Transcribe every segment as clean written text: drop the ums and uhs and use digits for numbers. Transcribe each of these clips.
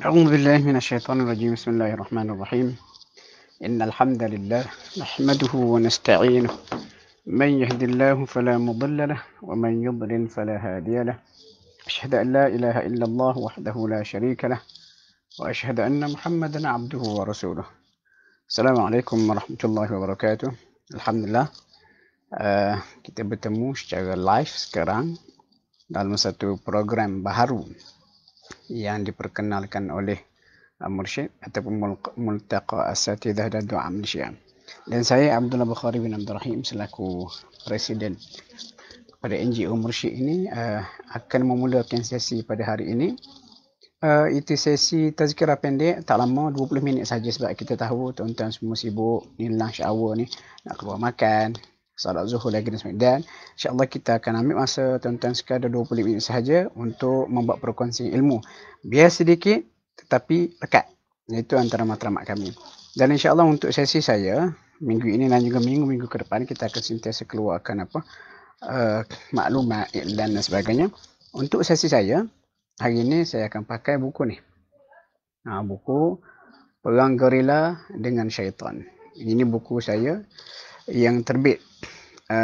أعوذ بالله من الشيطان الرجيم. بسم الله الرحمن الرحيم. إن الحمد لله نحمده ونستعينه. من يهد الله فلا مضل له ومن يضلل فلا هادي له. أشهد أن لا إله إلا الله وحده لا شريك له وأشهد أن محمدا عبده ورسوله. السلام عليكم ورحمة الله وبركاته. Alhamdulillah, kita bertemu secara live sekarang dalam satu program baharu yang diperkenalkan oleh Mursyid ataupun Multaqa Asatidah dan Doa Malaysia. Dan saya Abdullah Bukhari bin Abdul Rahim selaku Presiden pada NGO Mursyid ini akan memulakan sesi pada hari ini. Itu sesi tazkirah pendek, tak lama, 20 minit saja sebab kita tahu tuan-tuan semua sibuk ni lunch hour ni, nak keluar makan, salat zuhur lagi dan sebagainya. Dan insya-Allah kita akan ambil masa tuan-tuan sekadar 20 minit sahaja untuk membuat perkongsian ilmu. Biar sedikit tetapi lekat. Itu antara matlamat kami. Dan insya-Allah untuk sesi saya minggu ini dan juga minggu-minggu ke depan kita akan sentiasa keluarkan maklumat, iklan dan sebagainya. Untuk sesi saya hari ini saya akan pakai buku ni. Buku Perang Gerila dengan Syaitan. Ini buku saya yang terbit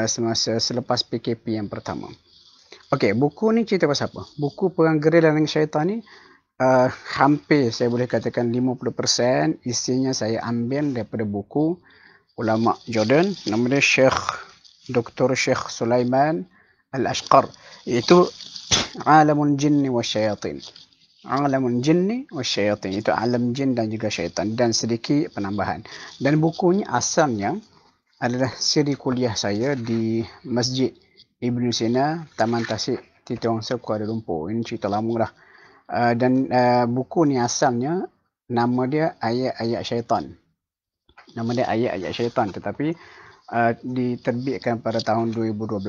semasa selepas PKP yang pertama. Okey, buku ni cerita pasal apa? Buku Perang Gerila dengan Syaitan ni hampir saya boleh katakan 50% isinya saya ambil daripada buku ulama Jordan, nama dia Dr. Sheikh Sulaiman Al-Ashqar, iaitu Alamul Jinni wa Syayatin. Alamul Jinni wa Syayatin, itu alam jin dan juga syaitan, dan sedikit penambahan. Dan bukunya asalnya adalah siri kuliah saya di Masjid Ibn Sina, Taman Tasik, Titiwangsa, Kuala Lumpur. Ini cerita lama dah. Dan buku ni asalnya nama dia Ayat-Ayat Syaitan. Nama dia Ayat-Ayat Syaitan, tetapi diterbitkan pada tahun 2012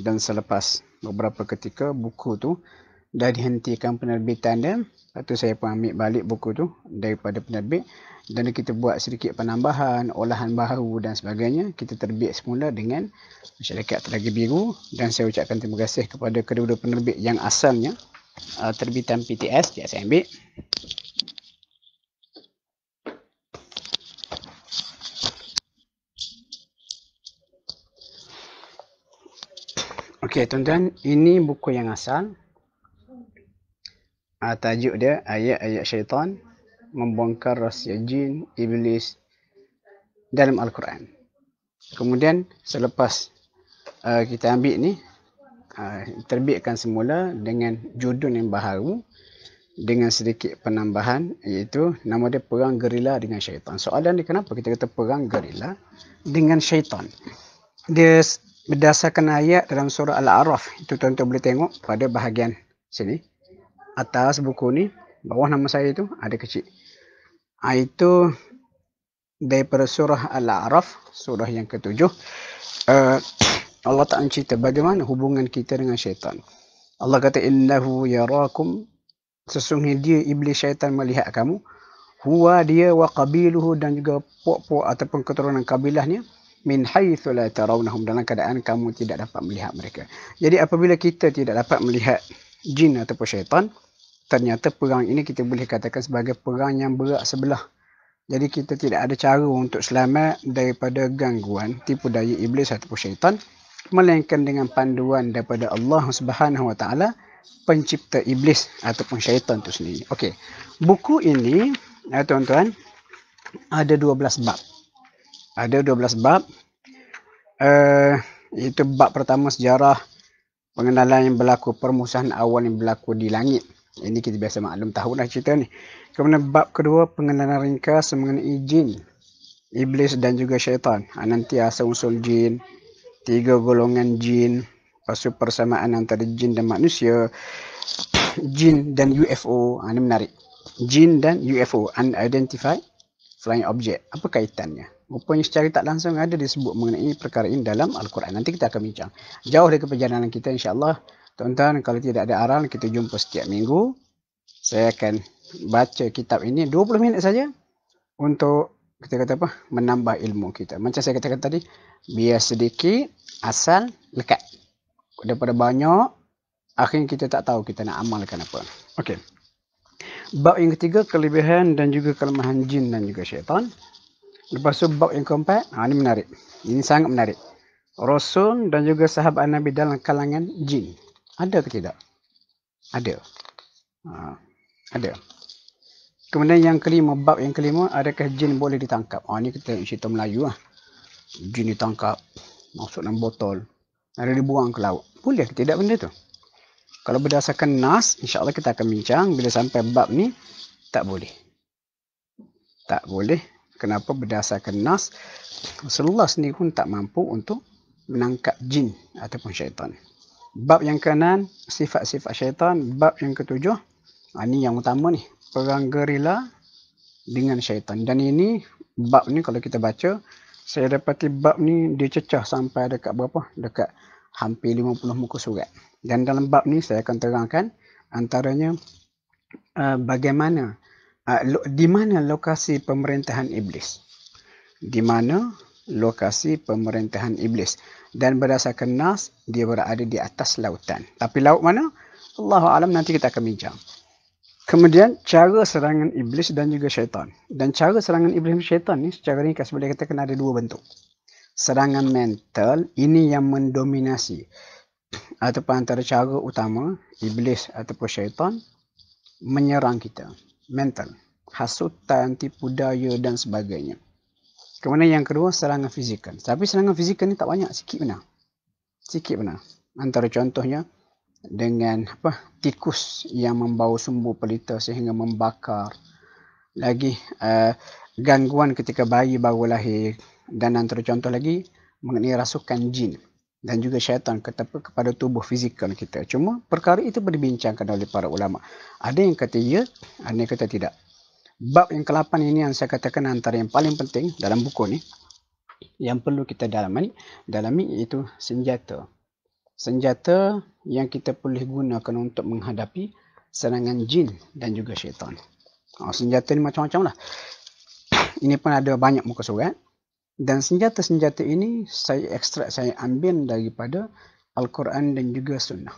dan selepas beberapa ketika buku tu dah dihentikan penerbitan dia. Lepas tu saya pun ambil balik buku tu daripada penerbit dan kita buat sedikit penambahan, olahan baru dan sebagainya. Kita terbit semula dengan Masyarakat Telaga Biru, dan saya ucapkan terima kasih kepada kedua-dua penerbit yang asalnya terbitan PTS. Sekejap saya ambil. Okey tuan-tuan, ini buku yang asal. Tajuk dia Ayat-Ayat Syaitan, Membongkar Rahsia Jin, Iblis dalam Al-Quran. Kemudian selepas kita ambil ni, terbitkan semula dengan judul yang baharu dengan sedikit penambahan, iaitu nama dia Perang Gerila dengan Syaitan. Soalan dia, kenapa kita kata Perang Gerila dengan Syaitan? Dia berdasarkan ayat dalam surah Al-A'raf. Itu tuan-tuan boleh tengok pada bahagian sini. Atas buku ni, bawah nama saya itu ada kecil. Itu daripada surah Al-A'raf, surah yang ke-7. Allah Ta'ala cerita bagaimana hubungan kita dengan syaitan. Allah kata, innahu yarakum, sesungguhnya dia iblis syaitan melihat kamu. Huwa, dia, wa qabiluhu, dan juga puak-puak ataupun keturunan kabilahnya, min haitsu la tarawnahum, dalam keadaan kamu tidak dapat melihat mereka. Jadi apabila kita tidak dapat melihat jin ataupun syaitan, ternyata perang ini kita boleh katakan sebagai perang yang berat sebelah. Jadi kita tidak ada cara untuk selamat daripada gangguan tipu daya iblis ataupun syaitan, melainkan dengan panduan daripada Allah Subhanahu Wa Taala, pencipta iblis ataupun syaitan itu sendiri. Okey. Buku ini tuan-tuan ada 12 bab. Ada 12 bab. Itu bab pertama sejarah pengenalan yang berlaku, permusuhan awal yang berlaku di langit. Ini kita biasa maklum tahu dah cerita ni. Kemudian bab kedua pengenalan ringkas mengenai jin, iblis dan juga syaitan. Nanti asal-usul jin, 3 golongan jin, lepas persamaan antara jin dan manusia, jin dan UFO. Ini menarik. Jin dan UFO, Unidentified Flying Object. Apa kaitannya? Rupanya secara tak langsung ada disebut mengenai perkara ini dalam Al-Quran. Nanti kita akan bincang. Jauh dari perjalanan kita, insya-Allah. Tuan-tuan, kalau tidak ada aral, kita jumpa setiap minggu. Saya akan baca kitab ini 20 minit saja untuk kita kata apa? Menambah ilmu kita. Macam saya katakan tadi, biar sedikit, asal lekat. Daripada banyak, akhirnya kita tak tahu kita nak amalkan apa. Okey. Bab yang ketiga, kelebihan dan juga kelemahan jin dan juga syaitan. Lepas tu bab yang keempat, ini menarik. Ini sangat menarik. Rasul dan juga sahabat Nabi dalam kalangan jin. Ada ke tidak? Ada. Ada. Kemudian yang kelima, bab yang kelima, adakah jin boleh ditangkap? Ini kita cerita Melayu lah. Jin ditangkap, masuk dalam botol, ada dibuang ke laut. Boleh ke tidak benda tu? Kalau berdasarkan nas, insyaAllah kita akan bincang. Bila sampai bab ni, tak boleh. Tak boleh. Kenapa? Berdasarkan nas, Rasulullah sendiri pun tak mampu untuk menangkap jin ataupun syaitan. Bab yang ke-6, sifat-sifat syaitan. Bab yang ke-7, ini yang utama ni, perang gerila dengan syaitan. Dan ini, bab ni kalau kita baca, saya dapati bab ni dia cecah sampai dekat berapa? Dekat hampir 50 muka surat. Dan dalam bab ni saya akan terangkan antaranya bagaimana, di mana lokasi pemerintahan iblis. Di mana lokasi pemerintahan iblis. Dan berdasarkan nas, dia berada di atas lautan. Tapi laut mana? Allahu a'lam, nanti kita akan bincang. Kemudian, cara serangan iblis dan juga syaitan. Dan cara serangan iblis dan syaitan ni, secara ringkas boleh katakan ada dua bentuk. Serangan mental, ini yang mendominasi. Ataupun antara cara utama, iblis ataupun syaitan menyerang kita. Mental. Hasutan, tipu daya dan sebagainya. Kemudian yang kedua, serangan fizikal. Tapi serangan fizikal ni tak banyak, sikit benar. Sikit benar. Antara contohnya, dengan tikus yang membawa sumbu pelita sehingga membakar. Lagi, gangguan ketika bayi baru lahir. Dan antara contoh lagi, mengenai rasukan jin. Dan juga syaitan kepada tubuh fizikal kita. Cuma perkara itu dibincangkan oleh para ulama. Ada yang kata ya, ada yang kata tidak. Bab yang ke-8 ini yang saya katakan antara yang paling penting dalam buku ni, yang perlu kita dalami iaitu senjata. Senjata yang kita boleh gunakan untuk menghadapi serangan jin dan juga syaitan. Senjata ni macam-macam lah. Ini pun ada banyak muka surat. Dan senjata-senjata ini saya ekstrak, saya ambil daripada Al-Quran dan juga Sunnah.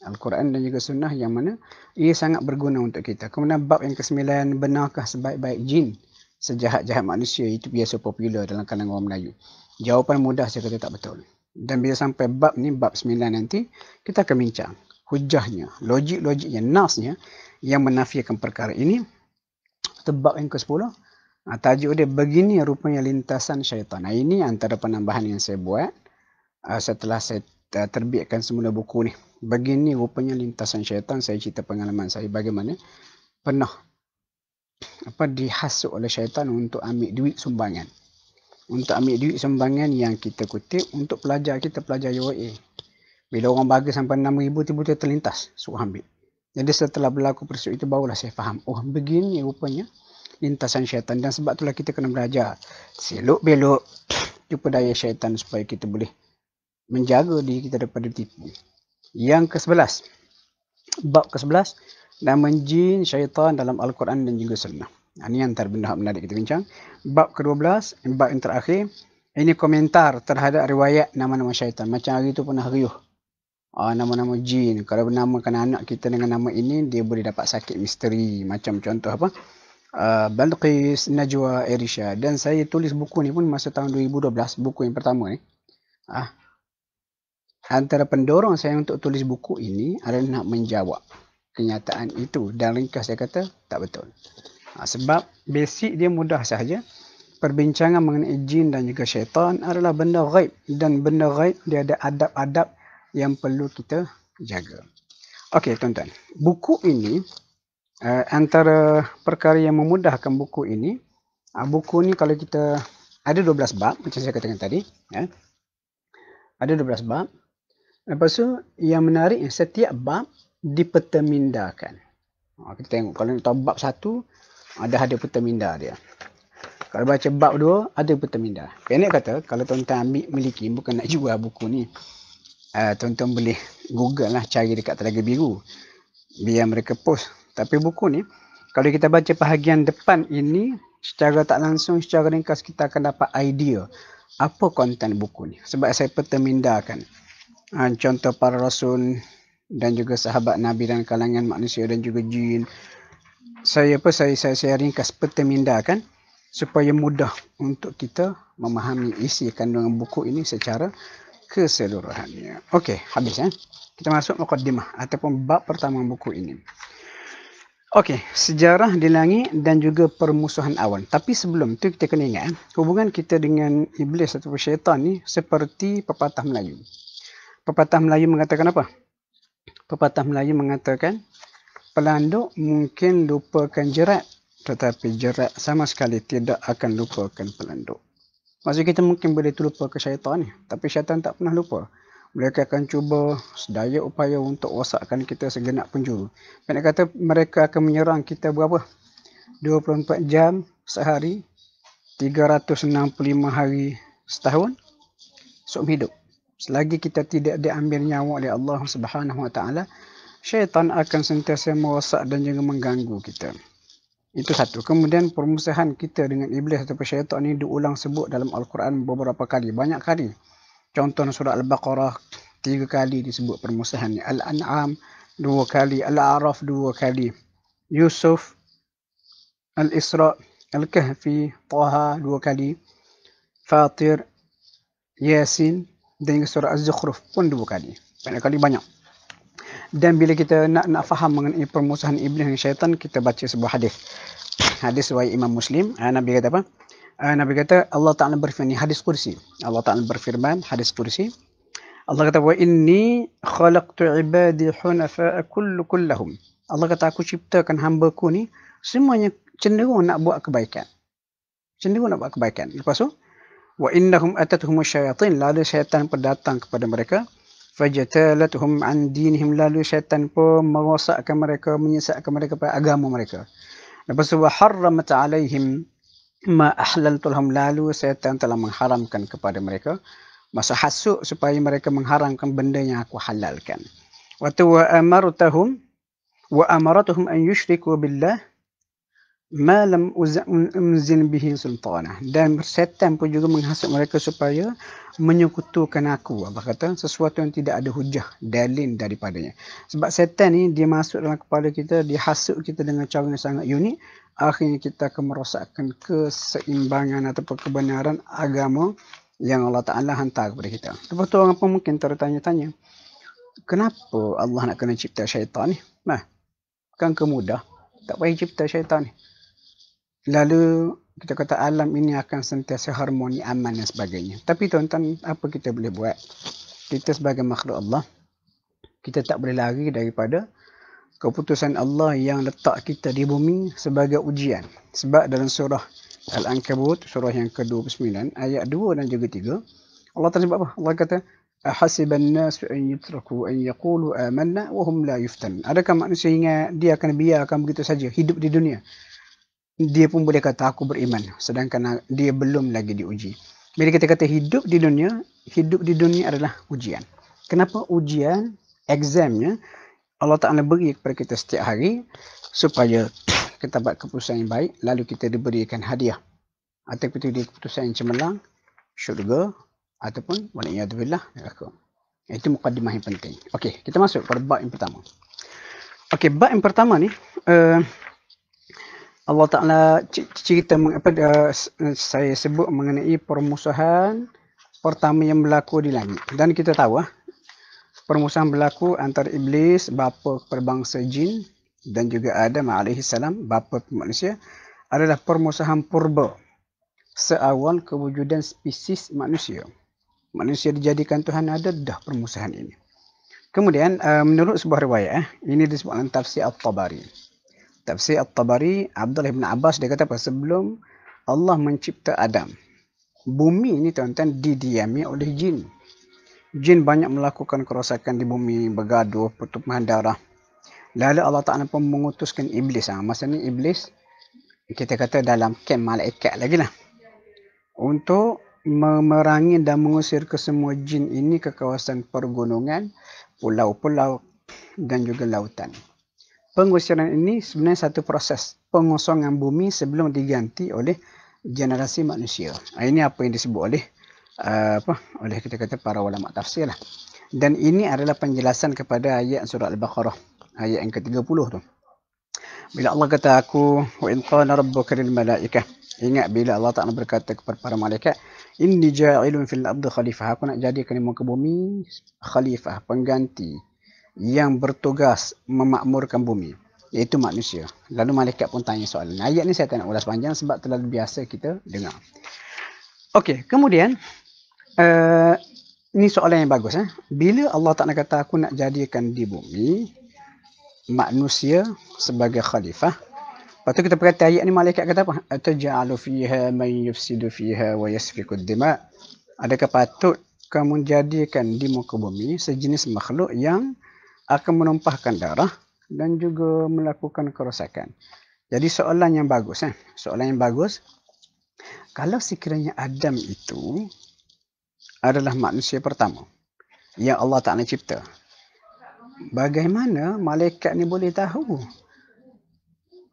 Al-Quran dan juga Sunnah yang mana ia sangat berguna untuk kita. Kemudian bab yang ke-9, benarkah sebaik-baik jin sejahat-jahat manusia? Itu biasa popular dalam kalangan orang Melayu. Jawapan mudah, saya kata tak betul. Dan bila sampai bab ni, bab 9 nanti, kita akan bincang hujahnya, logik-logiknya, nasnya yang menafikan perkara ini. Itu bab yang ke-10. Tajuk dia, begini rupanya lintasan syaitan. Ini antara penambahan yang saya buat setelah saya terbitkan semula buku ni. Begini rupanya lintasan syaitan. Saya cerita pengalaman saya bagaimana pernah dihasut oleh syaitan untuk ambil duit sumbangan. Untuk ambil duit sumbangan yang kita kutip untuk pelajar kita, pelajar UAA. Bila orang bagi sampai 6,000, tiba-tiba terlintas, suruh ambil. Jadi setelah berlaku peristiwa itu, barulah saya faham. Oh, begini rupanya lintasan syaitan. Dan sebab itulah kita kena belajar selok-belok tipu daya syaitan supaya kita boleh menjaga diri kita daripada tipu. Yang ke-11. Bab ke-11. Nama jin, syaitan dalam Al-Quran dan juga Sunnah. Ini antara benda menarik kita bincang. Bab ke-12. Bab yang terakhir. Ini komentar terhadap riwayat nama-nama syaitan. Macam hari itu pernah riuh. Nama-nama jin. Kalau menamakan anak kita dengan nama ini, dia boleh dapat sakit misteri. Macam contoh Balqis, Najwa, Irisha. Dan saya tulis buku ni pun masa tahun 2012. Buku yang pertama ni. Antara pendorong saya untuk tulis buku ini adalah nak menjawab kenyataan itu. Dan ringkas saya kata, tak betul. Sebab basic dia mudah sahaja. Perbincangan mengenai jin dan juga syaitan adalah benda ghaib. Dan benda ghaib dia ada adab-adab yang perlu kita jaga. Okey tuan-tuan. Buku ini, antara perkara yang memudahkan buku ini, buku ni kalau kita, ada 12 bab macam saya katakan tadi. Ada 12 bab. Lepas tu, yang menarik, setiap bab dipertemindakan. Kita tengok, kalau nak tahu bab 1, ada peta minda dia. Kalau baca bab 2, ada peta minda. Pendek kata, kalau tuan-tuan ambil miliki, bukan nak jual buku ni, tuan-tuan boleh Google lah, cari dekat Telaga Biru. Biar mereka post. Tapi buku ni, kalau kita baca bahagian depan ini, secara tak langsung, secara ringkas, kita akan dapat idea apa konten buku ni. Sebab saya pertemindakan. Contoh para rasul dan juga sahabat Nabi dan kalangan manusia dan juga jin. saya ringkas peminda kan, supaya mudah untuk kita memahami isi kandungan buku ini secara keseluruhannya. Okey, habis ya. Kita masuk mukaddimah ataupun bab pertama buku ini. Okey, sejarah di langit dan juga permusuhan awan. Tapi sebelum tu kita kena ingat, hubungan kita dengan iblis ataupun syaitan ni seperti pepatah Melayu. Pepatah Melayu mengatakan apa? Pepatah Melayu mengatakan, pelanduk mungkin lupakan jerat, tetapi jerat sama sekali tidak akan lupakan pelanduk. Maksud kita mungkin boleh terlupa ke syaitan ni, tapi syaitan tak pernah lupa. Mereka akan cuba sedaya upaya untuk rosakkan kita segenap penjuru. Nak kata mereka akan menyerang kita berapa? 24 jam sehari, 365 hari setahun, seumur hidup. Selagi kita tidak diambil nyawa oleh Allah Subhanahu Wa Taala, syaitan akan sentiasa merosak dan juga mengganggu kita. Itu satu. Kemudian permusuhan kita dengan iblis atau syaitan ini diulang sebut dalam Al-Quran beberapa kali, banyak kali. Contoh surah Al-Baqarah 3 kali disebut permusuhan ni. Al-An'am 2 kali, Al-A'raf 2 kali, Yusuf, Al-Isra, Al-Kahfi, Taha 2 kali, Fatir, Yasin dan surah Az-Zukhruf pun 2 kali. Banyak kali, banyak. Dan bila kita nak faham mengenai permusuhan iblis dan syaitan, kita baca sebuah hadis. Hadis riwayat Imam Muslim. Nabi kata apa? Nabi kata Allah Ta'ala berfirman, hadis kursi. Allah Ta'ala berfirman, hadis kursi. Allah kata, wa inni khalaqtu ibadi hunafa'a kullahum. Allah kata, aku ciptakan hamba-Ku ni semuanya cenderung nak buat kebaikan. Cenderung nak buat kebaikan. Lepas tu, wa innahum atatuhum syayatin, lalu syaitan pun datang kepada mereka. Fajtalatuhum an dinihim, lalu syaitan pun merosakkan mereka, menyesatkan mereka pada agama mereka. Lepas tu, wa harramat alaihim ma ahlaltu lahum, lalu syaitan telah mengharamkan kepada mereka, masa hasuk supaya mereka mengharamkan benda yang aku halalkan. Wa amaratuhum an yushriku billah ma lam unzil bihi sultanah. Dan syaitan pun juga menghasut mereka supaya menyekutukan aku. Allah kata sesuatu yang tidak ada hujah, dalil daripadanya. Sebab syaitan ni dia masuk dalam kepala kita, dia hasut kita dengan cara yang sangat unik. Akhirnya kita akan merosakkan keseimbangan ataupun kebenaran agama yang Allah Ta'ala hantar kepada kita. Lepas tu orang pun mungkin tertanya-tanya, kenapa Allah nak kena cipta syaitan ni? Kan kemudah, tak payah cipta syaitan ni. Lalu kita kata alam ini akan sentiasa harmoni, aman dan sebagainya. Tapi tuan-tuan, apa kita boleh buat? Kita sebagai makhluk Allah, kita tak boleh lari daripada keputusan Allah yang letak kita di bumi sebagai ujian. Sebab dalam surah Al-Ankabut, surah yang ke-29, ayat 2 dan juga 3, Allah Ta'ala sebut apa? Allah kata, ahasiban nasu an yutraku an yaqulu amanna wa hum la yuftan. Adakah manusia ingat dia akan biarkan begitu saja hidup di dunia? Dia pun boleh kata aku beriman, sedangkan dia belum lagi diuji. Bila kita kata hidup di dunia adalah ujian. Kenapa ujian, examnya Allah Ta'ala beri kepada kita setiap hari supaya kita buat keputusan yang baik, lalu kita diberikan hadiah. Atau kita diberi keputusan yang cemerlang, syurga, ataupun waliyadzubillah, neraka. Itu mukaddimah yang penting. Okey, kita masuk pada bab yang pertama. Okey, bab yang pertama ni, Allah Ta'ala cerita, saya sebut mengenai permusuhan pertama yang berlaku di langit. Dan kita tahu permusuhan berlaku antara iblis, bapa kepada bangsa jin, dan juga Adam alaihissalam, bapa manusia, adalah permusuhan purba seawal kewujudan spesies manusia. Manusia dijadikan Tuhan, ada dah permusuhan ini. Kemudian menurut sebuah riwayat, ini disebut dalam tafsir At-Tabari. Tafsir At-Tabari, Abdullah bin Abbas, dia kata apa? Sebelum Allah mencipta Adam, bumi ini tuan-tuan didiami oleh jin. Jin banyak melakukan kerosakan di bumi, bergaduh, pertumpahan darah. Lalu Allah Ta'ala pun mengutuskan iblis. Masa ni iblis, kita kata dalam kem malaikat lagi lah, untuk memerangi dan mengusir ke semua jin ini ke kawasan pergunungan, pulau-pulau dan juga lautan. Pengusiran ini sebenarnya satu proses pengosongan bumi sebelum diganti oleh generasi manusia. Ini apa yang disebut oleh oleh kita kata para ulama tafsir lah. Dan ini adalah penjelasan kepada ayat surah Al-Baqarah, ayat yang ke-30 tu. Bila Allah kata aku, wa in qala rabbuka lil malaikah. Ingat bila Allah Ta'ala berkata kepada para malaikat, inni ja'ilun fil ardi khalifah. Aku nak jadikan di muka bumi khalifah, pengganti yang bertugas memakmurkan bumi, iaitu manusia. Lalu malaikat pun tanya soalan. Ayat ni saya tak nak ulas panjang sebab terlalu biasa kita dengar. Okey, kemudian ini soalan yang bagus. Bila Allah Ta'ala kata aku nak jadikan di bumi manusia sebagai khalifah, lepas tu kita perhati ayat ni malaikat kata apa? Ataj'alu fiha man yufsidu fiha wa yasfiku ad-dima'. Adakah patut kamu jadikan di muka bumi sejenis makhluk yang akan menumpahkan darah dan juga melakukan kerosakan? Jadi soalan yang bagus. Soalan yang bagus. Kalau sekiranya Adam itu adalah manusia pertama yang Allah Ta'ala cipta, bagaimana malaikat ni boleh tahu?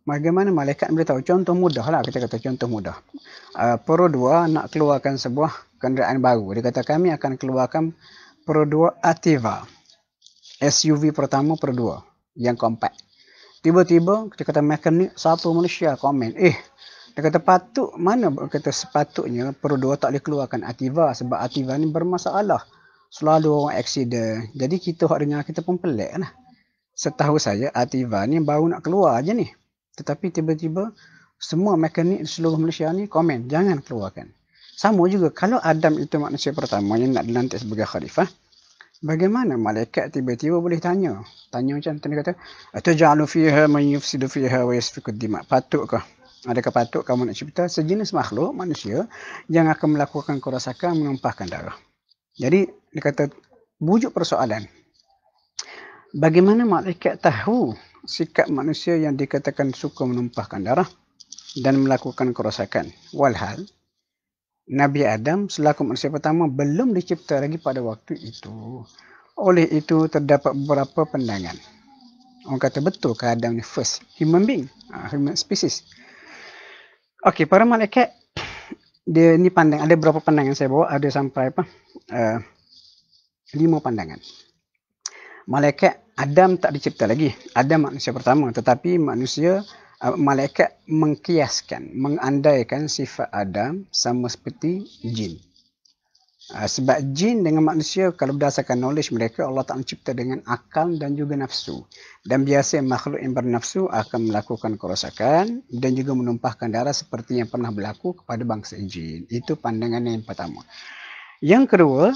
Bagaimana malaikat boleh tahu? Contoh mudah lah, kita kata contoh mudah. Pro 2 nak keluarkan sebuah kenderaan baru. Dia kata kami akan keluarkan Pro 2 Ativa. SUV pertama Pro 2 yang compact. Tiba-tiba kita kata mekanik satu Malaysia komen. Dia kata sepatutnya Pro 2 tak boleh keluarkan Ativa sebab Ativa ni bermasalah. Selalu orang aksiden. Jadi kita hak dengar kita pun pelik lah. Setahu saya Ativa ni baru nak keluar aje ni. Tetapi tiba-tiba semua mekanik di seluruh Malaysia ni komen, jangan keluarkan. Sama juga kalau Adam itu manusia pertama yang nak dilantik sebagai khalifah, bagaimana malaikat tiba-tiba boleh tanya? Tanya macam tu, dia kata, ataj'alu fiha man yufsidu fiha wa yasfiku ad-dima'. Patutkah? Adakah patut kamu nak cipta sejenis makhluk manusia yang akan melakukan kerosakan, menumpahkan darah? Jadi dia kata bujuk persoalan. Bagaimana malaikat tahu sikap manusia yang dikatakan suka menumpahkan darah dan melakukan kerosakan? Walhal Nabi Adam selaku manusia pertama belum dicipta lagi pada waktu itu. Oleh itu terdapat beberapa pandangan. Orang kata betul ke Adam ni first human being, human species. Okey, para malaikat dia ni pandang, ada berapa pandangan saya bawa, ada sampai 5 pandangan. Malaikat Adam tak dicipta lagi. Adam manusia pertama, tetapi malaikat mengkiaskan, mengandaikan sifat Adam sama seperti jin. Sebab jin dengan manusia kalau berdasarkan knowledge mereka, Allah Ta'ala cipta dengan akal dan juga nafsu. Dan biasa makhluk yang bernafsu akan melakukan kerosakan dan juga menumpahkan darah seperti yang pernah berlaku kepada bangsa jin. Itu pandangan yang pertama. Yang kedua,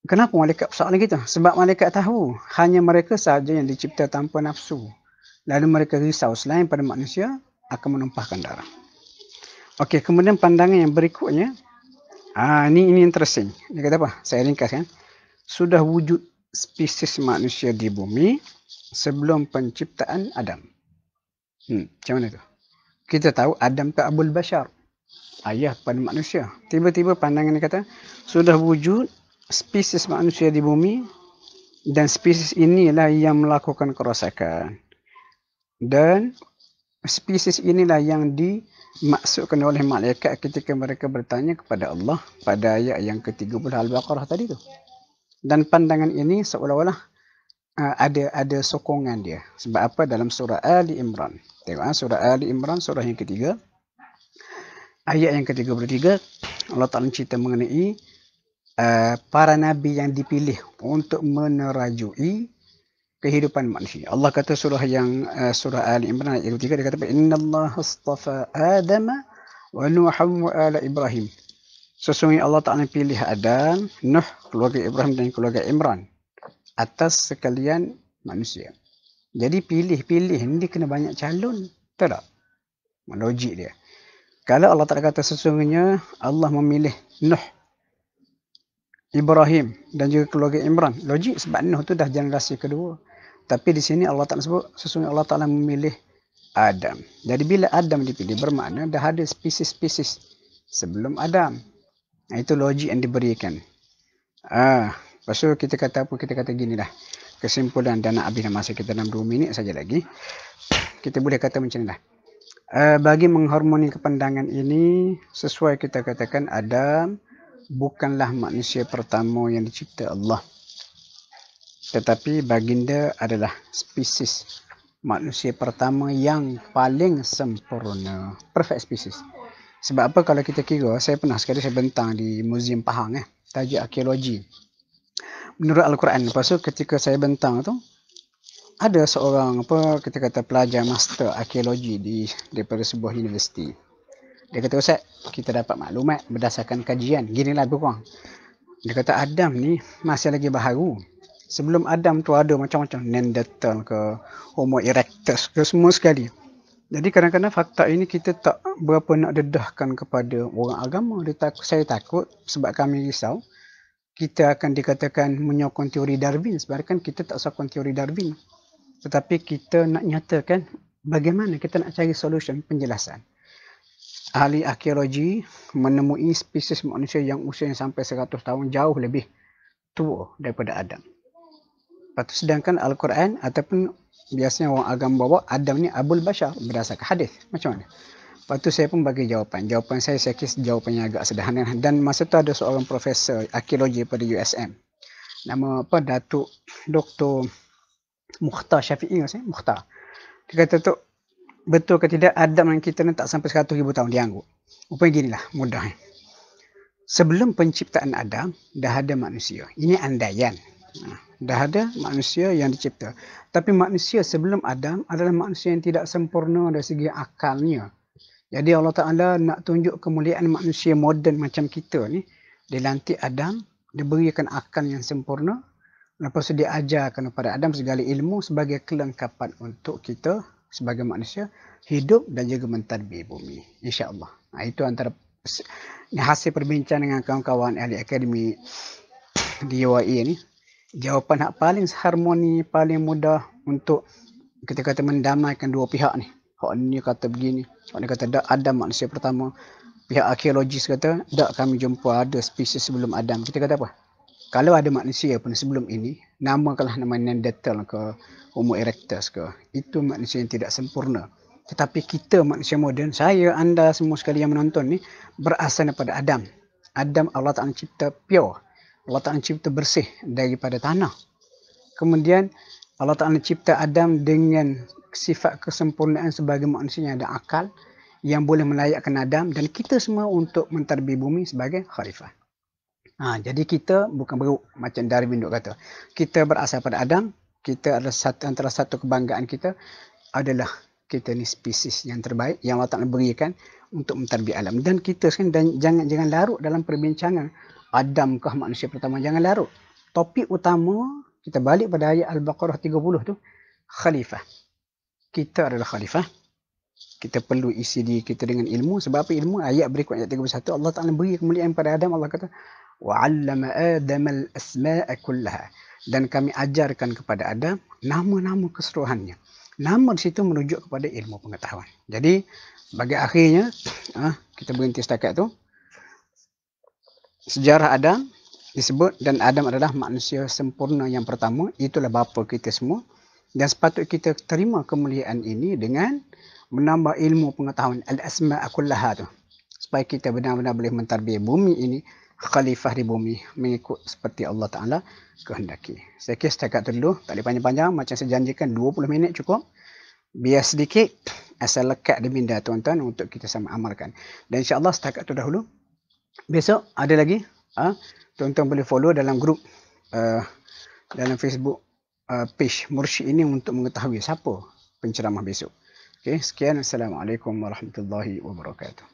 kenapa malaikat soalan kita? Sebab malaikat tahu hanya mereka sahaja yang dicipta tanpa nafsu. Lalu mereka risau selain pada manusia akan menumpahkan darah. Okey, kemudian pandangan yang berikutnya, ini interesting. Dia kata apa? Saya ringkaskan. Sudah wujud spesies manusia di bumi sebelum penciptaan Adam. Macam mana tu? Kita tahu Adam itu Abul Bashar, ayah pada manusia. Tiba-tiba pandangan dia kata sudah wujud spesies manusia di bumi dan spesies inilah yang melakukan kerosakan. Dan spesies inilah yang dimaksudkan oleh malaikat ketika mereka bertanya kepada Allah pada ayat yang ke-30 Al-Baqarah tadi tu. Dan pandangan ini seolah-olah ada sokongan dia. Sebab apa? Dalam surah Ali Imran. Tengok surah Ali Imran, surah yang ketiga. Ayat yang ke-33, Allah Ta'ala cerita mengenai para nabi yang dipilih untuk menerajui kehidupan manusia. Allah kata surah Ali Imran ayat 3, dia kata innallaha astafa Adama wa Nuhan wa ala Ibrahim. Sesungguhnya Allah Ta'ala pilih Adam, Nuh, keluarga Ibrahim dan keluarga Imran atas sekalian manusia. Jadi pilih-pilih ni kena banyak calon. Betul tak? Logik dia. Kalau Allah Ta'ala kata sesungguhnya Allah memilih Nuh, Ibrahim dan juga keluarga Imran. Logik sebab Nuh tu dah generasi kedua. Tapi di sini Allah Ta'ala sebut sesungguhnya Allah Ta'ala memilih Adam. Jadi bila Adam dipilih bermakna dah ada spesies-spesies sebelum Adam. Itu logik yang diberikan. Lepas tu kita kata apa? Kita kata gini lah. Kesimpulan dan nak habis masa kita dalam 2 minit saja lagi. Kita boleh kata macam ni lah. Bagi mengharmoni kepandangan ini, sesuai kita katakan Adam bukanlah manusia pertama yang dicipta Allah. Tetapi baginda adalah spesies manusia pertama yang paling sempurna. Perfect species. Sebab apa kalau kita kira, saya pernah sekali saya bentang di Museum Pahang tajuk arkeologi. Menurut Al-Quran, lepas tu ketika saya bentang tu, ada seorang kita kata pelajar master arkeologi daripada sebuah universiti. Dia kata, Ustaz, kita dapat maklumat berdasarkan kajian. Ginilah lebih kurang. Dia kata Adam ni masih lagi baharu. Sebelum Adam tu ada macam-macam Neanderthal ke Homo erectus ke semua sekali. Jadi kadang-kadang fakta ini kita tak berapa nak dedahkan kepada orang agama. Saya takut sebab kami risau kita akan dikatakan menyokong teori Darwin. Sebenarnya kita tak sokong teori Darwin. Tetapi kita nak nyatakan bagaimana kita nak cari solution penjelasan. Ahli arkeologi menemui spesies manusia yang usianya sampai 100 tahun jauh lebih tua daripada Adam. Lepas tu sedangkan Al-Quran ataupun biasanya orang agama bawa Adam ni Abul Bashar berdasarkan hadis. Macam mana? Lepas tu saya pun bagi jawapan. Jawapan saya kira jawapan yang agak sederhana. Dan masa tu ada seorang profesor arkeologi pada USM. Nama Datuk Dr. Mukhtar Syafi'i. Mukhtar. Dia kata tu, betul ke tidak Adam dan kita ni tak sampai 100,000 tahun dia anggap. Rupanya ginilah, mudah. Sebelum penciptaan Adam, dah ada manusia. Ini andaian. Dah ada manusia yang dicipta. Tapi manusia sebelum Adam adalah manusia yang tidak sempurna dari segi akalnya. Jadi Allah Ta'ala nak tunjuk kemuliaan manusia moden macam kita ni. Dia lantik Adam, dia berikan akal yang sempurna. Lepas tu dia ajarkan kepada Adam segala ilmu sebagai kelengkapan untuk kita sebagai manusia hidup dan juga mentadbir bumi. InsyaAllah. Itu antara hasil perbincangan dengan kawan-kawan ahli akademi di UAE ni. Jawapan hak paling harmoni, paling mudah untuk kita kata mendamaikan dua pihak ni. Hak ni kata begini, hak ni kata tak ada manusia pertama. Pihak arkeologis kata tak, kami jumpa ada spesies sebelum Adam. Kita kata apa? Kalau ada manusia pun sebelum ini, namakanlah nama Neanderthal ke Homo erectus ke. Itu manusia yang tidak sempurna. Tetapi kita manusia moden, saya, anda semua sekali yang menonton ni berasal daripada Adam. Adam Allah Ta'ala cipta pure. Allah Ta'ala cipta bersih daripada tanah. Kemudian Allah Ta'ala cipta Adam dengan sifat kesempurnaan sebagai manusia yang ada akal, yang boleh melayakkan Adam dan kita semua untuk mentadbir bumi sebagai khalifah. Jadi kita bukan beruk macam Darwin duk kata. Kita berasal pada Adam, kita adalah antara satu kebanggaan kita adalah kita ni spesies yang terbaik yang Allah Ta'ala berikan untuk mentadbir alam. Dan kita sekarang jangan larut dalam perbincangan Adamkah manusia pertama, jangan larut. Topik utama kita balik pada ayat Al-Baqarah 30 tu, khalifah. Kita adalah khalifah. Kita perlu isi diri kita dengan ilmu. Sebab apa ilmu? Ayat berikut ayat 31 Allah Ta'ala beri kemuliaan pada Adam. Allah kata wa'allama Adam al-asma'a kullaha, dan kami ajarkan kepada Adam nama-nama keseluruhannya. Nama di situ merujuk kepada ilmu pengetahuan. Jadi bagi akhirnya kita berhenti setakat tu. Sejarah Adam disebut dan Adam adalah manusia sempurna yang pertama. Itulah bapa kita semua. Dan sepatutnya kita terima kemuliaan ini dengan menambah ilmu pengetahuan al-asma'a kullaha tu. Supaya kita benar-benar boleh mentadbir bumi ini, khalifah di bumi, mengikut seperti Allah Ta'ala kehendaki. Saya kira setakat tu dulu. Tak boleh panjang-panjang. Macam saya janjikan 20 minit cukup. Biar sedikit. Asal lekat di minda tuan-tuan untuk kita sama amalkan. Dan insyaAllah setakat tu dahulu. Besok ada lagi. Tuan-tuan boleh follow dalam grup dalam Facebook page Mursyid ini untuk mengetahui siapa penceramah besok. Okey, sekian. Assalamualaikum warahmatullahi wabarakatuh.